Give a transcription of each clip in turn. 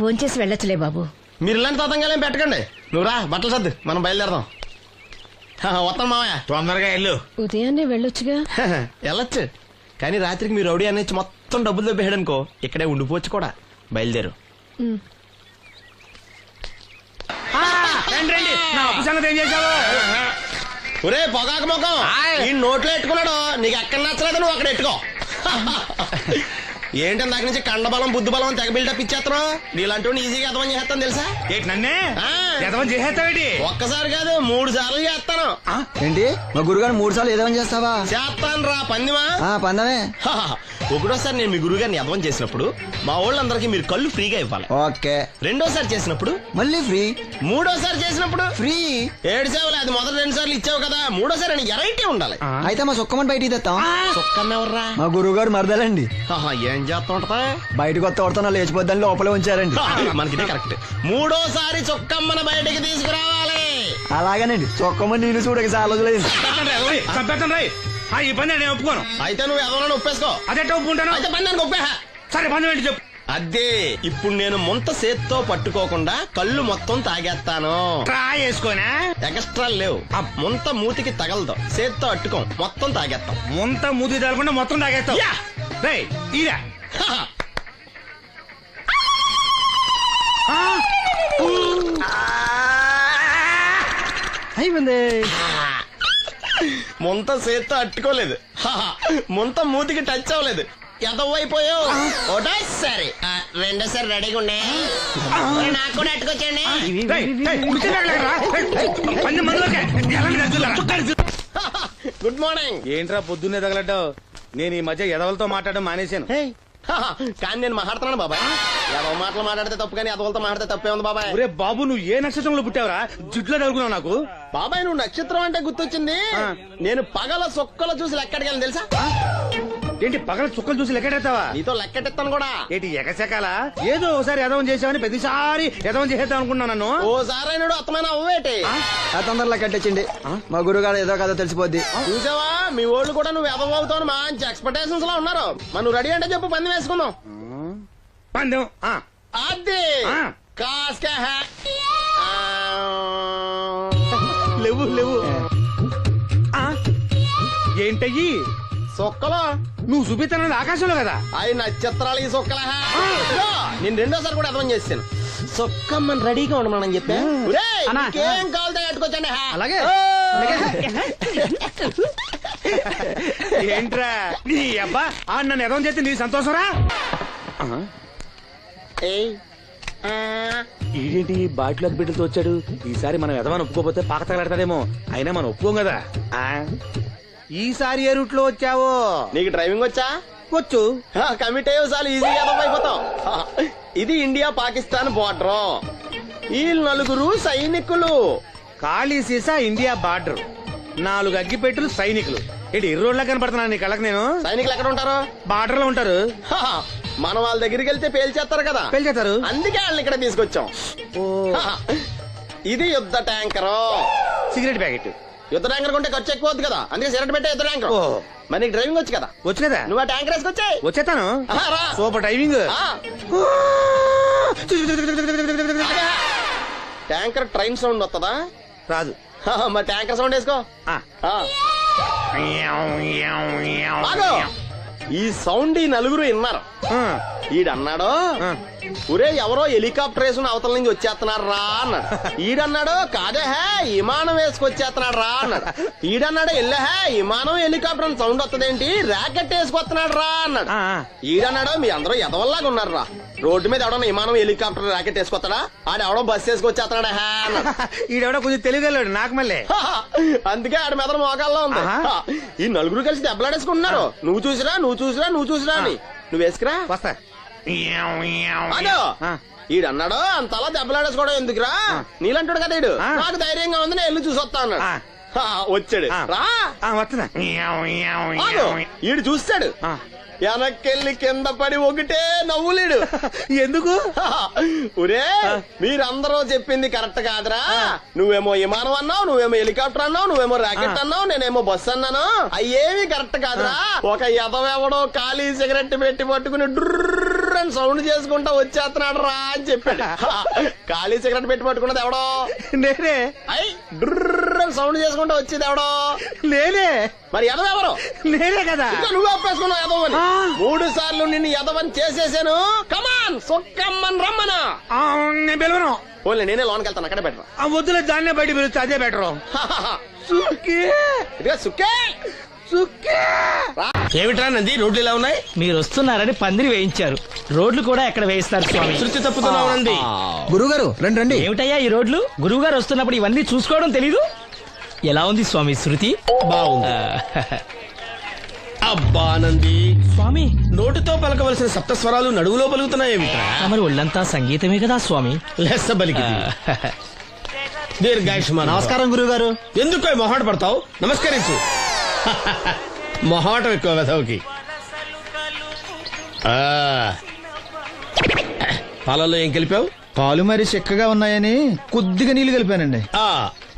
భోంచేసి వెళ్ళొచ్చులే బాబు. మీరు ఇలాంటి తతంగాలేం పెట్టకండి. నువ్వు రా, బట్టలు సర్దు, మనం బయలుదేరదాం. వస్తాం మావయ్య. తొందరగా వెళ్ళు. ఉదయాన్నే వెళ్ళొచ్చుగా. వెళ్ళొచ్చు, కానీ రాత్రికి మీరు రౌడీ అనేది మొత్తం డబ్బులు దొబ్బేయడనుకో ఇక్కడే ఉండిపోవచ్చు కూడా. బయలుదేరు. రండి నా అప్పు సంగతి ఏం చేశావు? ఒరే పొగాకు ముఖం, ఈ నోట్లో ఎట్టుకున్నాడు. నీకు ఎక్కడ నచ్చలేదు నువ్వు అక్కడ ఎట్టుకో. ఏంటంటే దాని నుంచి కండబలం బుద్ధి బలం తెగ బిల్డప్ ఇచ్చేస్తున్నావు. నీలాంటి ఈజీగా ఎదవని చేస్తాను తెలుసా? ఏంటి నన్నే ఎదవని చేసేస్తావేటి? ఒక్కసారి కాదు 3 సార్లు చేస్తాను. ఏంటి మా గురుగారు 3 సార్లు ఏదైనా చేస్తావా? చేస్తాను రా పందిమా. పందమే. ఒకటోసారి నేను మీ గురువు గారిని ఎదవని చేసినప్పుడు మా వాళ్ళందరికీ మీరు కళ్ళు ఫ్రీగా ఇవ్వాలి. ఓకే. రెండోసారి చేసినప్పుడు మళ్ళీ ఫ్రీ. మూడోసారి చేసినప్పుడు ఫ్రీ. 7 సేవలు అది మొదటి 2 సార్లు ఇచ్చావు కదా, మూడోసారి అని ఎరైటీ ఉండాలి. అయితే మా సుక్కమని బయటికి తెస్తాం. సుక్కమ్మ ఎవర్రా? మా గురువు గారు మరదలండి. ఏం చేస్తా ఉంటదా? బయటకు వస్తే వస్తాను లేచిపోద్దని లోపలే ఉంచారండి. మనకిదే కరెక్ట్. మూడోసారి చొక్కమ్మని బయటికి తీసుకురావాలి. అలాగేనండి. చొక్కమని నేను చూడక చాలా రోజులైంది. ఈ పని నేను ఒప్పుకోను. అయితే నువ్వు ఎవరైనా ఒప్పేసుకో. అదే ఒప్పుకుంటాను. అయితే పని నేను ఒప్పే. సరే పని ఏంటి చెప్పు. అదే ఇప్పుడు నేను ముంత చేత్తో పట్టుకోకుండా కళ్ళు మొత్తం తాగేస్తాను. ట్రై చేసుకోనా? ఎక్స్ట్రా లేవు. ముంత మూతికి తగలదు, చేత్తో అట్టుకోం, మొత్తం తాగేస్తాం. ముంత మూతి తగలకుండా మొత్తం తాగేస్తాం. ఇరా అయిపోయింది. ముంత చేత్తో అట్టుకోలేదు, ముంత మూతికి టచ్ అవ్వలేదు, ఎదవైపోయావు. ఒకటోసారి రెండోసారి రెడీగా ఉండే. నాకు కూడా అట్టుకొచ్చండి. Good morning. ఏంట్రా పొద్దున్నే తగలడ్డావు? నేను ఈ మధ్య ఎదవలతో మాట్లాడడం మానేశాను. కానీ నేను మాట్లాడుతున్నాను బాబాయ్. ఎదవ మాటలు మాట్లాడితే తప్పు, కానీ ఎదవలతో మాట్లాడితే తప్పే ఉంది బాబాయ్. ఒరే బాబు, నువ్వు ఏ నక్షత్రంలో పుట్టావురా? జుట్లో తగులుకున్నావు నాకు. బాబాయ్ నువ్వు నక్షత్రం అంటే గుర్తొచ్చింది. నేను పగల సొక్కలు చూసి లెక్కడికెళ్ళను తెలుసా? ఏంటి పగల చుక్కలు చూసి లెక్కెడతావా? నీతో లెక్కెట్టాను కూడా. ఏంటి ఎగసెకాల? ఏదో ఒకసారి ఎదవం చేసావని ప్రతిసారి ఎదవం చేసేద్దాం అనుకున్నాను నన్ను. ఓసారి అయినాడు అత్తమైన అవ్వేటి. తొందరలో కట్టించండి. మా గురుగారు ఏదో కదా తెలిసిపోద్ది. చూసావా, మీ ఓళ్ళు కూడా నువ్వు ఎదవ అవుతావు మంచి ఎక్స్పెక్టేషన్స్ లో ఉన్నారు. నువ్వు రెడీ అంటే చెప్పు, పందెం వేసుకుందాం. పందెం అది కాస్క లేవు లేవు. ఏంటయ్యి సొక్కలో నువ్వు చూపిస్తానది ఆకాశంలో కదా? అవి నక్షత్రాలు. ఈ సొక్కల నేను రెండోసారి కూడా అర్థం చేస్తాను. సొక్కమ్మని రెడీగా ఉండమని చెప్పా. ఏం కావాలితే కట్టుకోవచ్చండి. అలాగే. ఏంట్రా నీ అబ్బా నన్ను ఎదవం చేస్తే నీ సంతోషరా? ఏంటి బాటిలోకి బిడ్డలతో వచ్చాడు? ఈసారి మనం ఎదవని ఒప్పుకోపోతే పాక తగలడతాడేమో. అయినా మనం ఒప్పుకోం కదా. ఈసారి ఏ రూట్ లో వచ్చావో? నీకు డ్రైవింగ్ వచ్చా? వచ్చు. కమిట్ అయ్యే చాలు, ఈజీగా అయిపోతాం. ఇది ఇండియా పాకిస్తాన్ బోర్డర్. ఈ 4 సైనికులు. ఖాళీ సీసా ఇండియా బార్డర్, 4 అగ్గిపెట్టులు సైనికులు. ఏంటి ఎర్రోడ్లా కనపడుతున్నాను నీ కళ్ళకి నేను? సైనికులు ఎక్కడ ఉంటారు? బార్డర్ లో ఉంటారు. మనం వాళ్ళ దగ్గరికి వెళ్తే పేల్చేస్తారు కదా. పేల్చేస్తారు. అందుకే వాళ్ళని ఇక్కడ తీసుకొచ్చాం. ఇది యుద్ధ ట్యాంకర్. Cigarette packet. యుద్ధ ట్యాంకర్ కొంటే ఖర్చు ఎక్కువ అవుతుంది కదా, అందుకే సిగరెట్ పెట్టే యుద్ధ ట్యాంకర్. మరి నీకు డ్రైవింగ్ వచ్చు కదా? వచ్చు కదా. నువ్వు ఆ ట్యాంకర్ వేసుకొచ్చాయి. వచ్చేస్తాను. Super driving. Tanker train sound వస్తుందా? రాదు. మరి ట్యాంకర్ సౌండ్ వేసుకో. ఈ సౌండ్ ఈ 4 విన్నారు. ఈడన్నాడు, ఒరే ఎవరో హెలికాప్టర్ వేసుకుని అవతల నుంచి వచ్చేస్తున్నారు రా అన్నాడు. ఈడన్నాడు, కాదే విమానం వేసుకొచ్చేస్తున్నాడు రా అన్నాడు. ఈడన్నాడు, ఎల్లహే విమానం హెలికాప్టర్ సౌండ్ వస్తుందేంటి, ర్యాకెట్ వేసుకొస్తున్నాడు రా అన్నాడు. ఈడన్నాడు, మీ అందరూ ఎదవల్లాగా ఉన్నారు రా, రోడ్డు మీద ఎవడన్నా విమానం హెలికాప్టర్ ర్యాకెట్ వేసుకొస్తాడా? ఆడెవడో బస్సు వేసుకొచ్చేస్తున్నాడా అన్నాడు. ఈడెవడో కొంచెం తెలియగలడు నాకు మళ్ళీ. అందుకే ఆడ మీద మోకాల్లో ఉంది. ఈ 4 కలిసి దెబ్బలాడేసుకుంటున్నారు. నువ్వు చూసిరా అని. నువ్వు వేసుకురా. వస్తా. ఈడన్నాడు, అంతలా దెబ్బలాడేసుకోవడం ఎందుకురా, నీలంటాడు కదా ఈడు. నాకు ధైర్యంగా ఉంది, నేను వెళ్ళి చూసొస్తా అన్నాడు. వచ్చాడు రా. వస్తున్నా. ఈడు చూస్తాడు, వెనక్కెళ్ళి కింద పడి ఒకటే నవ్వులేడు. ఎందుకు? ఒరే మీరందరూ చెప్పింది కరెక్ట్ కాదురా. నువ్వేమో విమానం అన్నావు, నువ్వేమో హెలికాప్టర్ అన్నావు, నువ్వేమో రాకెట్ అన్నావు, నేనేమో బస్సు అన్నాను. అయ్యేవి కరెక్ట్ కాదురా. ఒక ఎదవెవడో ఖాళీ సిగరెట్ పెట్టి పట్టుకుని డ్రర్ డ్రర్ సౌండ్ చేసుకుంటా వచ్చేస్తున్నాడు రా అని చెప్పాడు. ఖాళీ సిగరెట్ పెట్టి పట్టుకున్నది ఎవడో? నేనే. అయ్ డ్రర్ సౌండ్ చేసుకుంటా వచ్చేది ఎవడో? నేనే. మరి ఎదవెవరు? నేనే కదా. ఇంకా నువ్వు అప్పేసుకున్నావు ఎదవని. 3 సార్లు నిన్ను ఎదవని చేసేసాను. కమాన్ సొక్కమ్మన్ రమ్మనా. నేను పిలవను. ఓన్లీ నేనే లోనికి వెళ్తాను, అక్కడే బెటర్. ఆ వద్దులే, దాన్నే బయట పిలుస్తా, అదే బెటరు. ఇదిగా సుక్కే సుక్కే. ఏమిట్రా నంది, రోడ్లు ఇలా ఉన్నాయి? మీరు వస్తున్నారని పందిరి వేయించారు. రోడ్లు కూడా ఎక్కడ వేయిస్తారు స్వామి? శృతి తప్పుతున్నావు నంది. గురుగారు రండి రండి. ఏమిటయ్యా ఈ రోడ్లు? గురువు గారు వస్తున్నప్పుడు ఇవన్నీ చూసుకోవడం తెలీదు? ఎలా ఉంది స్వామి శృతి? బాగుంది. అబ్బా నంది, స్వామి నోటితో పలకవలసిన సప్తస్వరాలు నడువులో పలుకుతున్నాయేమిట్రా? మరి ఒళ్ళంతా సంగీతమే కదా స్వామి. లెస్స బలికి దీర్ఘాయుష్మాన్. నమస్కారం గురుగారు. ఎందుకు మొహాట పడతావు? నమస్కరించు. మొహాటం ఎక్కువ వెధవుకి. పాలల్లో ఏం కలిపావు? పాలు మరి చిక్కగా ఉన్నాయని కొద్దిగా నీళ్లు కలిపానండి.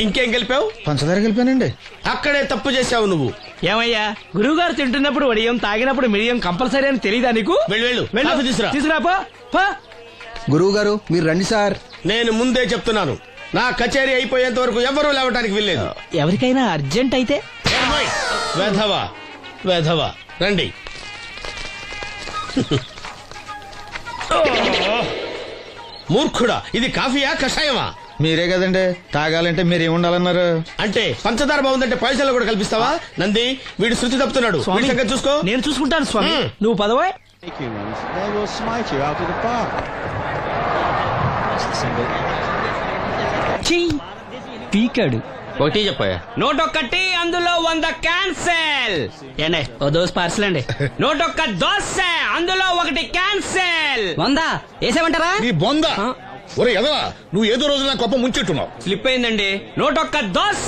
ఇంకేం కలిపావు? పంచదార కలిపానండి. అక్కడే తప్పు చేశావు నువ్వు. ఏమయ్యా, గురువు గారు తింటున్నప్పుడు వడియం, తాగినప్పుడు మిడియం కంపల్సరీ అని తెలీదా నీకు? వెళ్ళు కాఫీ తీసురా. తీసుకురాపో. గురువు గారు మీరు రండి సార్. నేను ముందే చెప్తున్నాను, నా కచేరీ అయిపోయేంత వరకు ఎవరూ లేవటానికి వెళ్ళలేదు. ఎవరికైనా అర్జెంట్ అయితే వెధవా వెధవా రండి. మూర్ఖుడా, ఇది కాఫీయా కషాయమా? మీరే కదండి తాగాలంటే మీరేముండాలన్నారు? అంటే పంచదార బాగుందంటే పైసలు కూడా కల్పిస్తావా? నంది, వీడు శృతి తప్పుతున్నాడు. స్వామి, వీడి సంగతి చూసుకో. నేను చూసుకుంటాను స్వామి. నువ్వు పదవా. They will smite you out of the park. That's the single. పీకాడు. ఒకటి చెప్పాయా? నోటొక్కటి అందులో 100 క్యాన్సెల్. ఏండే ఓ దోస్ పార్సల్ అండి. నోటొక్క దోశ అందులో 1 క్యాన్సెల్. 100 వేసేమంటారా? నీ బొంద. ఒరే ఎదవా, నువ్వు ఏదో రోజు నా గొప్ప ముంచెట్టున్నావు. స్లిప్ అయిందండి. నోటొక్క దోశ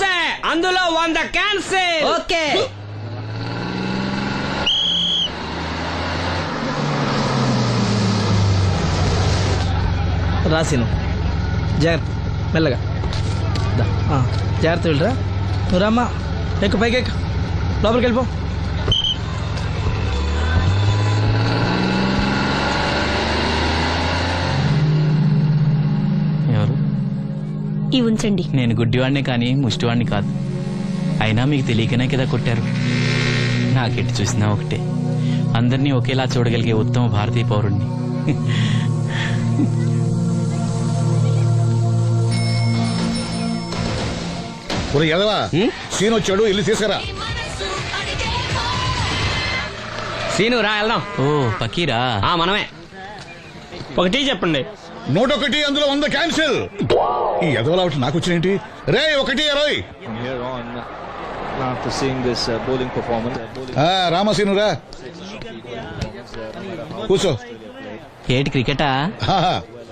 అందులో 100 క్యాన్సెల్. ఓకే. రాసిను జాగ్రత్త, మెల్లగా జాగ్రత్త వెళ్ళరా. నువ్వు రామ్మా, ఎక్కు పైకి ఎక్కు, లోపలికి వెళ్ళిపో. ఎవరు? ఇవి ఉంచండి. నేను గుడ్డివాడినే కానీ ముష్టివాడిని కాదు. అయినా మీకు తెలియకనే కదా కొట్టారు. నాకెట్టి చూసినా ఒకటే, అందరినీ ఒకేలా చూడగలిగే ఉత్తమ భారతీయ పౌరుణ్ణి. ఒరే ఎదవా, సీన్ వచ్చాడు, ఇల్లు తీసుకురా. సీను రా వెళ్దాం. ఓ పకీరా, మనమే. ఒకటి చెప్పండి. 101 అందులో 100 క్యాన్సిల్. ఈ ఎదవలా ఒకటి నాకు వచ్చినేంటి? రే 120. From here on, after seeing this bowling performance, రామసీను రా, కూర్చో. ఏటి క్రికెటా?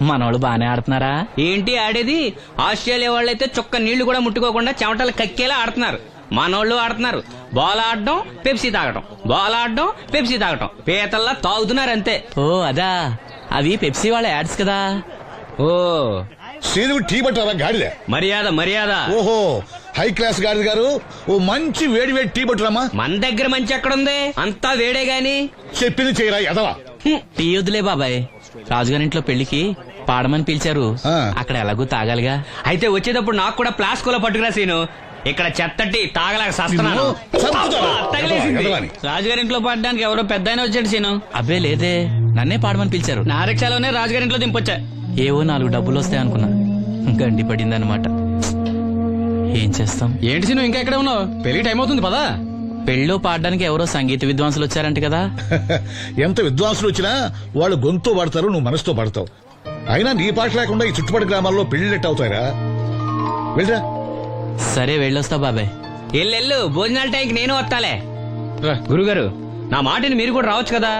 మనోళ్ళు బానే ఆడుతున్నారా? ఏంటి ఆడేది? ఆస్ట్రేలియా వాళ్ళైతే చొక్క నీళ్లు కూడా ముట్టుకోకుండా చెమటలు కక్కేలా ఆడుతున్నారు. మనోళ్ళు ఆడుతున్నారు బాల్ ఆడడం, పెప్సీ తాగడం, బాల్ ఆడడం, పెప్సీ తాగడం, పీతల్లా తాగుతున్నారు అంతే. ఓ అదా, అవి పెప్సీ వాళ్ళ యాడ్స్ కదా. ఓ సీను టీ పట్టారా గాడిద? మర్యాద మర్యాద. ఓహో, హై క్లాస్ గాడిద గారు, ఓ మంచి వేడి వేడి టీ పట్టురామా. మన దగ్గర మంచి ఎక్కడుంది, అంతా వేడే గాని. చెప్పింది చేయరా ఎదవా. టీ వద్దులే బాబాయ్, రాజుగారింట్లో పెళ్లికి పాడమని పిలిచారు. అక్కడ ఎలాగూ తాగాలిగా. అయితే వచ్చేటప్పుడు నాకు కూడా ప్లాస్కోలో పట్టుకురా సీను. ఇక్కడ చెత్తటి తాగలేక సస్తున్నాను. రాజుగారింట్లో పాడడానికి ఎవరో పెద్ద వచ్చాడు సీను. అబ్బే లేదే, నన్నే పాడమని పిలిచారు. నా రిక్షాలోనే రాజుగారింట్లో దింపొచ్చా. ఏవో 4 డబ్బులు వస్తాయి అనుకున్నా, గండి పడిందనమాట. ఏం చేస్తాం? ఏంటి సీను ఇంకా ఎక్కడ ఉన్నావు? పెళ్లి టైం అవుతుంది పదా. పెళ్ళిలో పాడడానికి ఎవరో సంగీత విద్వాంసులు వచ్చారంట కదా. ఎంత విద్వాంసులు వచ్చినా వాళ్ళు గొంతు పడతారు, నువ్వు మనసుతో పడతావు. అయినా నీ పాట లేకుండా ఈ చుట్టుపక్కల గ్రామాల్లో పెళ్లిళ్ళెట్ అవుతాయిరా. వెళ్ళరా. సరే వెళ్ళొస్తా బాబాయ్. ఎల్లెళ్ళు, భోజనాల టైంకి నేను వస్తాలే. గురుగారు, నా మాటని మీరు కూడా రావచ్చు కదా.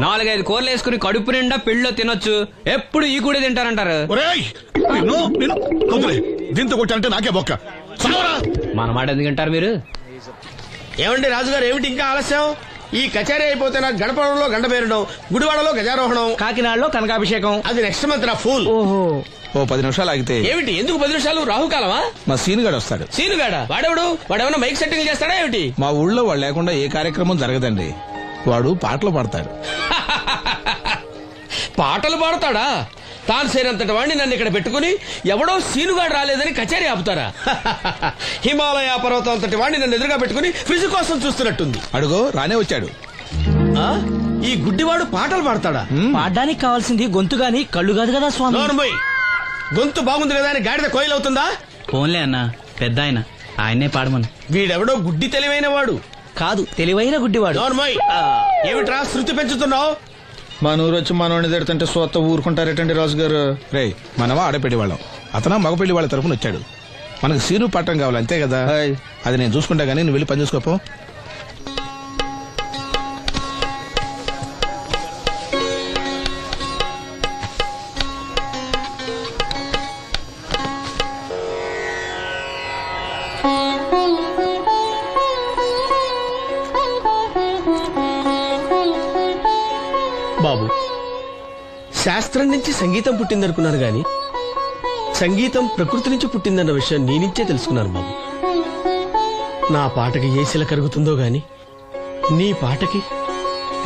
4-5 కూరలు వేసుకుని కడుపు నిండా పెళ్ళిలో తినొచ్చు. ఎప్పుడు ఈ కూడా తింటారంటారు. దీంతో కొట్టాలంటే నాకే బొక్క. మన మాట ఎందుకు తింటారు మీరు? ఏమండి రాజుగారు, ఏమిటి ఇంకా ఆలస్యం? ఈ కచేరీ అయిపోతే నాకు గణపవరంలో గండ పేరడం, గుడివాడలో గజారోహణం, కాకినాడలో కనకాభిషేకం. అది నెక్స్ట్ మంత్ నా ఫూల్. ఓహో, ఓ 10 నిమిషాలు ఆగితే. ఏమిటి, ఎందుకు 10 నిమిషాలు? రాహుకాలమా? మా సీనుగాడు వస్తాడు. సీనుగాడా? వాడేమన్నా మైక్ సెట్టింగ్ చేస్తాడా ఏమిటి? మా ఊళ్ళో వాడు లేకుండా ఏ కార్యక్రమం జరగదండి. వాడు పాటలు పాడతాడు. పాటలు పాడతాడా? తాను సేనంతటి వాడిని నన్ను ఇక్కడ పెట్టుకుని ఎవడో సీనుగాడు రాలేదని కచేరీ ఆపుతారా? హిమాలయ పర్వతం అంతటి వాడిని నన్ను ఎదురుగా పెట్టుకుని ఫ్రిజ్ కోసం చూస్తున్నట్టుంది. అడుగో రానే వచ్చాడు. ఆ? ఈ గుడ్డివాడు పాటలు పాడతాడా? పాడడానికి కావాల్సింది గొంతు గాని కళ్ళు కాదు కదా స్వామి. నోర్మోయ్, గొంతు బాగుంది కదా అని గాడిద కోయిలవుతుందా? ఫోన్లే అన్న, పెద్ద ఆయన్నే పాడమను. వీడెవడో గుడ్డి తెలివైన వాడు కాదు, తెలివైన గుడ్డివాడు. నోర్మోయ్, ఏమిట్రా శృతి పెంచుతున్నావు? మన ఊరు వచ్చి మనోడిని తిడుతుంటే సొత్త ఊరుకుంటారేటండి రాజు గారు. రే మనవా ఆడపెళ్లి వాళ్ళం, అతను మగపెళ్లి వాళ్ళ తరఫున వచ్చాడు. మనకు సీను పట్టం కావాలి అంతే కదా. అది నేను చూసుకుంటా గానీ నువ్వు వెళ్ళి పని చూసుకోపో. బాబు, శాస్త్రం నుంచి సంగీతం పుట్టిందనుకున్నాను గాని సంగీతం ప్రకృతి నుంచి పుట్టిందన్న విషయం నీ నుంచే తెలుసుకున్నాను బాబు. నా పాటకి ఏ శిల కరుగుతుందో గాని నీ పాటకి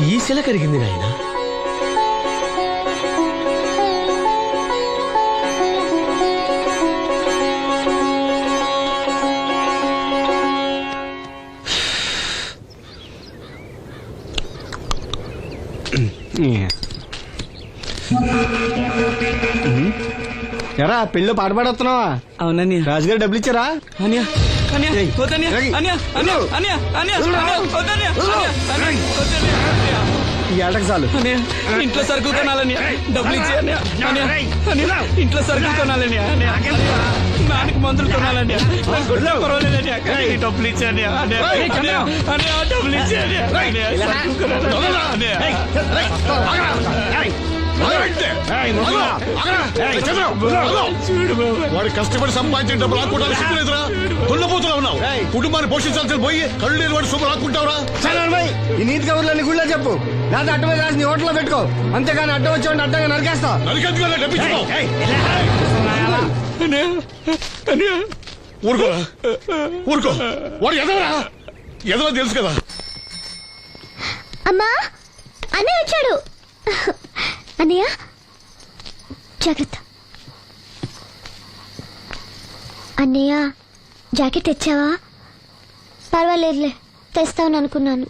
ఈ శిల కరిగింది నాయనా. ఎరా పెళ్ళి పాట పాడుతున్నావా? అవునని రాజుగారు డబ్బులు ఇచ్చారా? ఈ ఏటకు చాలు. ఇంట్లో సరుకులు కొనాలని డబ్బులు ఇచ్చి ఇంట్లో సరుకులు కొనాలని నాన్నకి మందులు కొనాలని డబ్బులు ఇచ్చాను డబ్బులు ఇచ్చాను. వాడు కష్టపడి సంపాదించిన డబ్బులు ఆకుంటారు సిగ్గులేదురా? దున్నపోతున్నా ఉన్నావు. కుటుంబాన్ని పోషించాల్సిన పోయి కళ్ళు లేని వాడు శుభ్రం ఆకుంటావురా? ఈ నీతి కబుర్లన్నీ గుళ్ళో చెప్పు, లేదా అడ్డ మీద రాసి నీ హోటల్లో పెట్టుకో. అంతేగాని అడ్డం వచ్చి అడ్డంగా నరికేస్తా. నరికెందుకు డబ్బిచ్చుకో. ఊరుకోరా, ఊరుకో. వాడు ఎదవరా? ఎదవ తెలుసు కదా. అమ్మా, అన్నయ్య వచ్చాడు. అన్నయ్య జాగ్రత్త. అన్నయ్య జాకెట్ తెచ్చావా? పర్వాలేదులే, తెస్తావని అనుకున్నాను.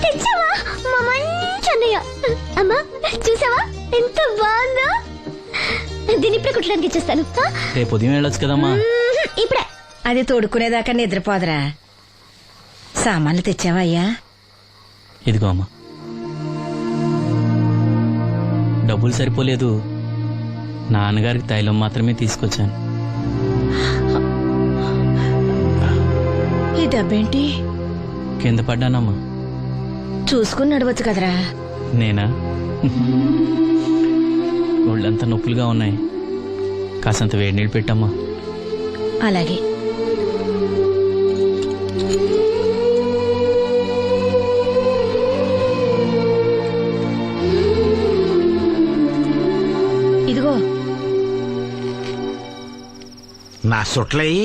తెచ్చావా? మా మంచి అన్నయ్య. అమ్మా చూసావా ఎంత బాగుందో? దీన్ని ఇప్పుడే కుట్టడానికి ఇచ్చేస్తాను. రేపు ఉదయం వెళ్ళొచ్చు కదమ్మా. ఇప్పుడే. అది తోడుకునేదాకా నిద్రపోదరా. సామాన్లు తెచ్చావా అయ్యా? ఇదిగో అమ్మా. డబ్బులు సరిపోలేదు, నాన్నగారికి తైలం మాత్రమే తీసుకొచ్చాను. ఈ డబ్బేంటి? కింద పడ్డానమ్మా. చూసుకుని నడవచ్చు కదరా. నేనా? ఒళ్ళంతా నొప్పులుగా ఉన్నాయి, కాసంత వేడి నీళ్ళు పెట్టమ్మా. అలాగే. ఇదిగో నా సొట్లయి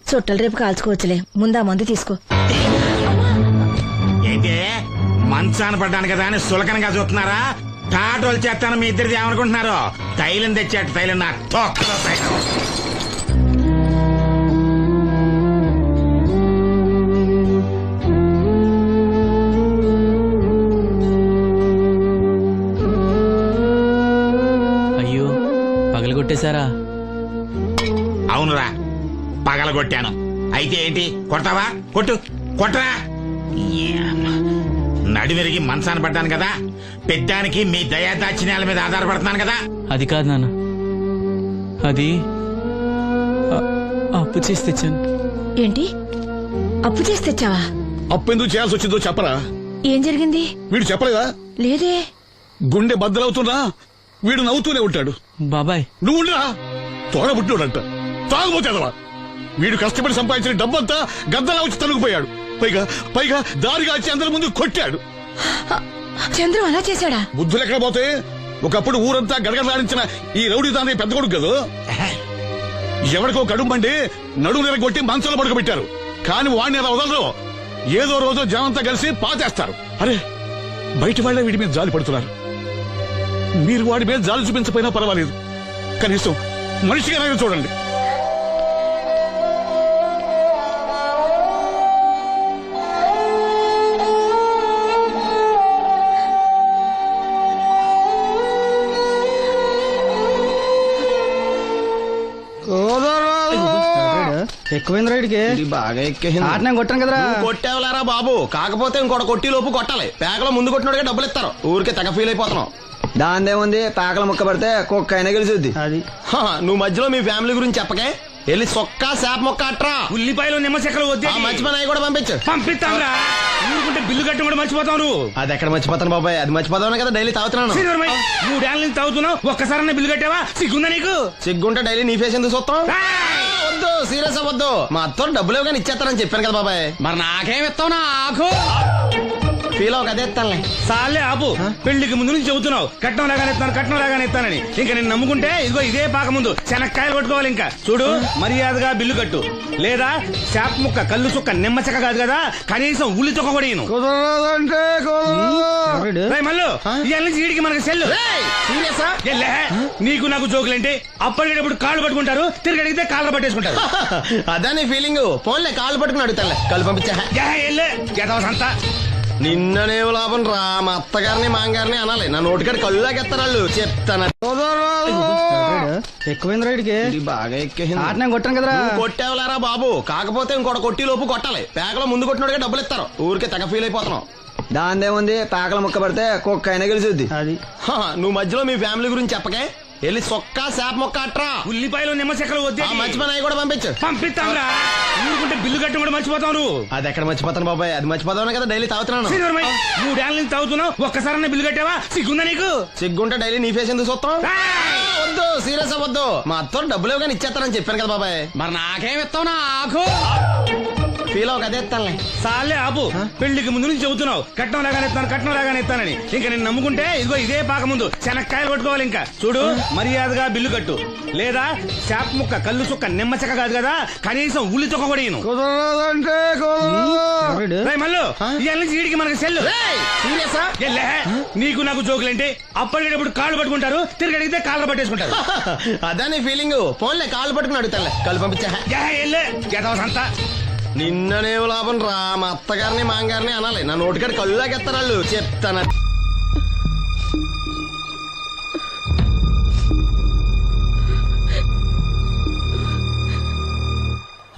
చుట్టలు రేపు కాల్చుకోవచ్చులే, ముందా మందు తీసుకో. ఏంటి మంచాన పడ్డాను కదా అని సులకనగా చూస్తున్నారా? టాటోలు చేస్తాను మీ ఇద్దరిది ఏమనుకుంటున్నారు? తైలం తెచ్చాడు, తైలం నా తొక్కలో తైలం. అయ్యో, పగలగొట్టేశారా? అవునురా, పగలగొట్టాను. అయితే ఏంటి, కొడతావా? కొట్టు, కొట్టరా. నడివిరిగి మంచాన పడ్డాను కదా, పెద్దానికి మీ దయాదాచిన్యాల మీద ఆధారపడుతున్నాను కదా. అది కాదు నాన్న, అది అప్పు చేసి తెచ్చాను. ఏంటి, అప్పు చేసి తెచ్చావా? అప్పు ఎందుకు చేయాల్సి వచ్చిందో చెప్పరా? ఏం జరిగింది? వీడు చెప్పలేదా? లేదే. గుండె బద్దలవుతున్నా వీడు నవ్వుతూనే ఉంటాడు. బాబాయ్ నువ్వు ఉండరా, తోడబుట్టినోడంట, తాగుపోతేదవా. వీడు కష్టపడి సంపాదించిన డబ్బంతా గద్దలా వచ్చి తనుకుపోయాడు. పైగా పైగా దారిగా వచ్చి అందరి ముందు కొట్టాడు. చంద్రం అలా చేశాడా? బుద్ధులు ఎక్కడ పోతే, ఒకప్పుడు ఊరంతా గడగడలాడించిన ఈ రౌడీ దాని పెద్ద కొడుకు కదా. ఎవరికో కడుంబండి నడుము నిరగొట్టి మంచంలో పడుకోబెట్టారు. కాని వాడిని అలా వదలరు. ఏదో రోజు జనంతా కలిసి పాతేస్తారు. అరే, బయట వాళ్ళే వీడి మీద జాలి పడుతున్నారు. మీరు వాడి మీద జాలి చూపించపోయినా పర్వాలేదు, కనీసం మనిషిగా చూడండి. ఎక్కువైంది రైడ్కి బాగా ఎక్కేసింది. ఆటనే కొట్టాను కదరా. కొట్టేవలేరా బాబు, కాకపోతే ఇంకోటి కొట్టి లోపు కొట్టాలి. పేకలో ముందు కొట్టినోడిగా డబ్బులు ఇస్తారు. ఊరికే తెగ ఫీల్ అయిపోతున్నావు. దాందేముంది, పేకల ముక్క పడితే కుక్క అయినా గెలిచుద్ది. అది నువ్వు మధ్యలో మీ ఫ్యామిలీ గురించి చెప్పకే. వెళ్ళి సొక్క శాప మొక్క అట్రా. ఉల్లిపాయలు నిమ్మచెక్కలు వద్దే మర్చిపోయినా కూడా పంపించు. పంపిస్తాంరా. ఊరుకుంటే బిల్లు కట్టడం కూడా మర్చిపోతావు నువ్వు. అది ఎక్కడ మర్చిపోతాను బాబాయ్, అది మర్చిపోతావు కదా డైలీ తాగుతున్నాను. 3 ఏళ్ళ నుంచి తాగుతున్నావు, ఒక్కసారి బిల్లు కట్టావా? సిగ్గుందా నీకు? సిగ్గుంటే డైలీ నీ ఫేస్ ఎందుకు చూస్తాం? వద్దు, సీరియస్ అవ్వద్దు. మా అత్తో డబ్బులు ఇవ్వగానే ఇచ్చేస్తానని చెప్పాను కదా బాబాయ్. మరి నాకేం ఇస్తావు? నాకు ఫీల్ అవ్వక అదే ఇస్తానులే. సాలే ఆపు. పెళ్లికి ముందు నుంచి చెబుతున్నావు కట్నం లాగానే ఇస్తానని. ఇంకా నేను నమ్ముకుంటే ఇదిగో ఇదే పాక ముందు శనక్కాయలు కొట్టుకోవాలి. ఇంకా చూడు, మర్యాదగా బిల్లు కట్టు, లేదా చేప ముక్క, కళ్ళు చుక్క, నిమ్మ చెక్క కాదు కదా, కనీసం ఉల్లి తొక్క కూడా ఇయ్యను. రేయ్ మల్లు, ఇవాళ నుంచి వీడికి మనకి సెల్లు. సీరియసా? ఎల్లే, నీకు నాకు జోకులేంటి? అప్పటికేటప్పుడు కాళ్ళు పట్టుకుంటారు, తిరిగి అడిగితే కాళ్ళు పట్టేసుకుంటారు. అదే నీ ఫీలింగ్. ఫోన్లే కాళ్ళు పట్టుకుని అడుగుతానులే. కళ్ళు పంపించా. సంతా నిన్ననే లాభం రా. మా అత్తగారిని మాంగారిని అనాలి. నా నోటికాడి కళ్ళులాగెత్తారు వాళ్ళు. చెప్తాను. ఎక్కువైంది రైడ్కి బాగా ఎక్కేసింది. ఆటనే కొట్టాను కదరా. కొట్టేవలేరా బాబు, కాకపోతే ఇంకోటి కొట్టి లోపు కొట్టాలి. పేకలో ముందు కొట్టినోడిగా డబ్బులు ఇస్తారు. ఊరికే తెగ ఫీల్ అయిపోతున్నావు. దాందేముంది, పేకల ముక్క పడితే కుక్క అయినా గెలిచుద్ది. అది నువ్వు మధ్యలో మీ ఫ్యామిలీ గురించి చెప్పకే. వెళ్ళి సొక్క శాప మొక్క అట్రా. ఉల్లిపాయలు నిమ్మచెక్కలు వద్దే మర్చిపోయినా కూడా పంపించు. పంపిస్తాంరా. ఊరుకుంటే బిల్లు కట్టడం కూడా మర్చిపోతావు నువ్వు. అది ఎక్కడ మర్చిపోతాను బాబాయ్, అది మర్చిపోతావు కదా డైలీ తాగుతున్నాను. 3 ఏళ్ళ నుంచి తాగుతున్నావు, ఒక్కసారి బిల్లు కట్టావా? సిగ్గుందా నీకు? సిగ్గుంటే డైలీ నీ ఫేస్ ఎందుకు చూస్తాం? వద్దు, సీరియస్ అవ్వద్దు. మా అత్తో డబ్బులు ఇవ్వగానే ఇచ్చేస్తానని చెప్పాను కదా బాబాయ్. మరి నాకేం ఇస్తావు? నాకు ఫీల్ అవ్వక అదే ఇస్తానులే. సాలే ఆపు. పెళ్లికి ముందు నుంచి చెబుతున్నావు కట్నం లాగానే ఇస్తానని. ఇంకా నేను నమ్ముకుంటే ఇదిగో ఇదే పాక ముందు శనక్కాయలు కొట్టుకోవాలి. ఇంకా చూడు, మర్యాదగా బిల్లు కట్టు, లేదా చేప ముక్క, కళ్ళు చుక్క, నిమ్మ చెక్క కాదు కదా, కనీసం ఉల్లి తొక్క కూడా ఇయ్యను. రేయ్ మల్లు, ఇవాళ నుంచి వీడికి మనకి సెల్లు. సీరియసా? ఎల్లే, నీకు నాకు జోకులేంటి? అప్పటికేటప్పుడు కాళ్ళు పట్టుకుంటారు, తిరిగి అడిగితే కాళ్ళు పట్టేసుకుంటారు. అదే నీ ఫీలింగ్. ఫోన్లే కాళ్ళు పట్టుకుని అడుగుతానులే. కళ్ళు పంపించా. సంతా నిన్ననే లాభం రా. మా అత్తగారిని మాంగారిని అనాలి. నా నోటికాడి కళ్ళులాగెత్తారు వాళ్ళు. చెప్తాను.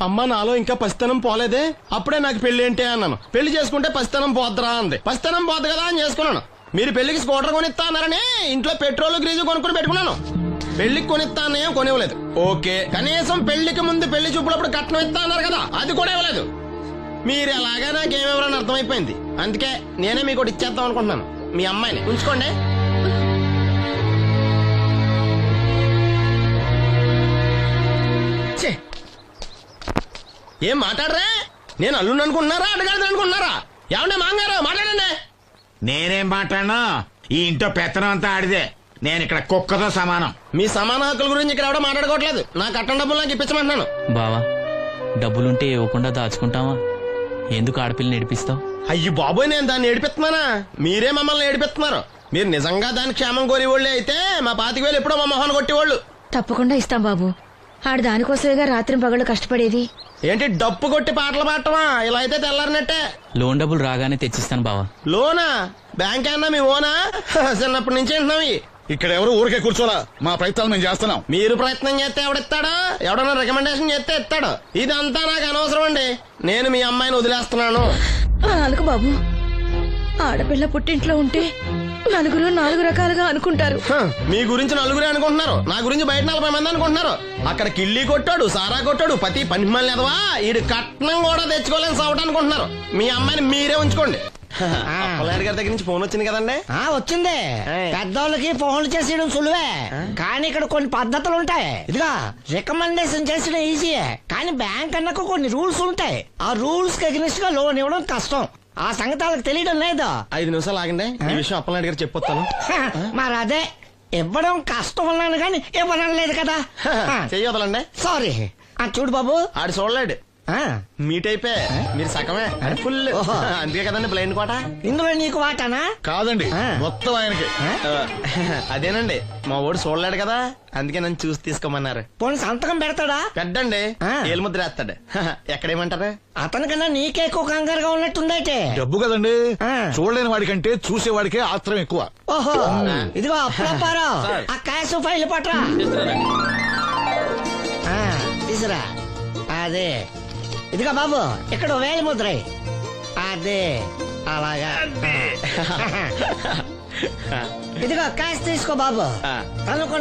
అమ్మ, నాలో ఇంకా పసితనం పోలేదే. అప్పుడే నాకు పెళ్లి ఏంటి అన్నాను. పెళ్లి చేసుకుంటే పసితనం పోద్దురా అంది. పసితనం పోద్దు కదా అని చేసుకున్నాను. మీరు పెళ్లికి స్కూటర్ కొనిస్తా అన్నారని ఇంట్లో పెట్రోల్ గ్రీజు కొనుక్కుని పెట్టుకున్నాను. పెళ్లికి కొనిస్తానేం కొనివ్వలేదు. ఓకే, కనీసం పెళ్లికి ముందు పెళ్లి చూపులప్పుడు కట్నం ఇస్తా అన్నారు కదా, అది కూడా ఇవ్వలేదు. మీరు ఎలాగా నాకేమెవరని అర్థమైపోయింది. అందుకే నేనే మీకు ఒకటి ఇచ్చేద్దాం అనుకుంటున్నాను. మీ అమ్మాయిని ఉంచుకోండి. ఏం మాట్లాడరా? నేను అల్లుండి అనుకుంటున్నారా, అడగాలి అనుకుంటున్నారా? ఏమన్నా మాంగారు మాట్లాడండి. నేనేం మాట్లాడను, ఈ ఇంట్లో పెత్తనం అంతా ఆడిదే. నేను ఇక్కడ కుక్కతో సమానం. మీ సమాన హక్కుల గురించి ఇక్కడ ఎవడో మాట్లాడుకోవట్లేదు. నా కట్టం డబ్బులు నాకు ఇప్పించమంటున్నాను. బావా, డబ్బులుంటే ఇవ్వకుండా దాచుకుంటావా? ఎందుకు ఆడపిల్లని ఏడిపిస్తావు? అయ్యి బాబోయ్, నేను దాన్ని ఏడిపిస్తున్నానా? మీరే మమ్మల్ని ఏడిపిస్తున్నారు. మీరు నిజంగా దాని క్షేమం కోరేవాళ్ళే అయితే మా 25,000 ఎప్పుడో మా మొహాన్ని కొట్టేవాళ్ళు. తప్పకుండా ఇస్తాం బాబు. ఆడు దానికోసమేగా రాత్రి పగళ్ళు కష్టపడేది. ఏంటి డప్పు కొట్టి పాటలు పాడటమా? ఇలా అయితే తెల్లారినట్టే. లోన్ డబ్బులు రాగానే తెచ్చిస్తాను బావా. లోనా? బ్యాంక్ అన్నా మీ ఓనా? చిన్నప్పటి నుంచి వింటున్నాం. ఇక్కడ ఎవరు ఊరికే కూర్చోలా, మా ప్రయత్నాలు మేము చేస్తున్నాం. మీరు ప్రయత్నం చేస్తే ఎవడిస్తాడా? ఎవడన్నా రికమెండేషన్ చేస్తే ఇస్తాడు. ఇదంతా నాకు అనవసరం అండి. నేను మీ అమ్మాయిని వదిలేస్తున్నాను. అనుకు బాబు, ఆడపిల్ల పుట్టింట్లో ఉంటే నలుగురు 4 రకాలుగా అనుకుంటారు. మీ గురించి నలుగురే అనుకుంటున్నారు, నా గురించి బయట 40 మంది అనుకుంటున్నారు. అక్కడ కిళ్ళి కొట్టాడు, సారా కొట్టాడు, పతి పని మళ్ళీ ఎదవా, ఈడు కట్నం కూడా తెచ్చుకోలేని సవట అనుకుంటున్నారు. మీ అమ్మాయిని మీరే ఉంచుకోండి. అప్పలనాయుడు గారి దగ్గర నుంచి ఫోన్ వచ్చింది కదండి. వచ్చింది. పెద్దోళ్ళకి ఫోన్లు చేసేయడం సులువే, కానీ ఇక్కడ కొన్ని పద్ధతులు ఉంటాయి. ఇదిగా రికమెండేషన్ చేసడం ఈజీయే, కానీ బ్యాంక్ అన్నకు కొన్ని రూల్స్ ఉంటాయి. ఆ రూల్స్ కి అగ్నిస్ట్ గా లోన్ ఇవ్వడం కష్టం. ఆ సంగతి వాళ్ళకి తెలియడం లేదు. 5 నిమిషాలు ఆగండి, ఈ విషయం అప్పలనాయుడు గారు చెప్పొస్తాను. మరి అదే ఇవ్వడం కష్టం అన్నాను కానీ ఇవ్వడం లేదు కదా. చెయ్యొదలండి. సారీ. చూడు బాబు, ఆడు చూడలేడు. మీట్ అయిపోయి మీరు సగమే ఫుల్ ఓహో. అందుకే కదండి బ్లైండ్ కోట ఇందులో నీకు వాటానా కాదండి మొత్తం ఆయనకి అదేనండి మా ఓడు చూడలేడు కదా అందుకే నన్ను చూసి తీసుకోమన్నారు. పోనీ సంతకం పెడతాడా? పెద్దండి ఆ. ఏలుముద్ర వేస్తాడు. ఎక్కడేమంటారు? అతనికన్నా నీకే ఎక్కువ కంగారుగా ఉన్నట్టుందైతే. డబ్బు కదండి ఆ. చూడలేని వాడికంటే చూసేవాడికే ఆత్రం ఎక్కువ. ఓహో ఇదిగో అప్పుడప్పారావు ఆ క్యాష్ ఫైల్ పట్రా. తీసురా. అదే ఇదిగో బాబు ఇక్కడ వేలి ముద్ర. అదే అలాగా. ఇదిగో క్యాష్ తీసుకో బాబు. అనుకున్న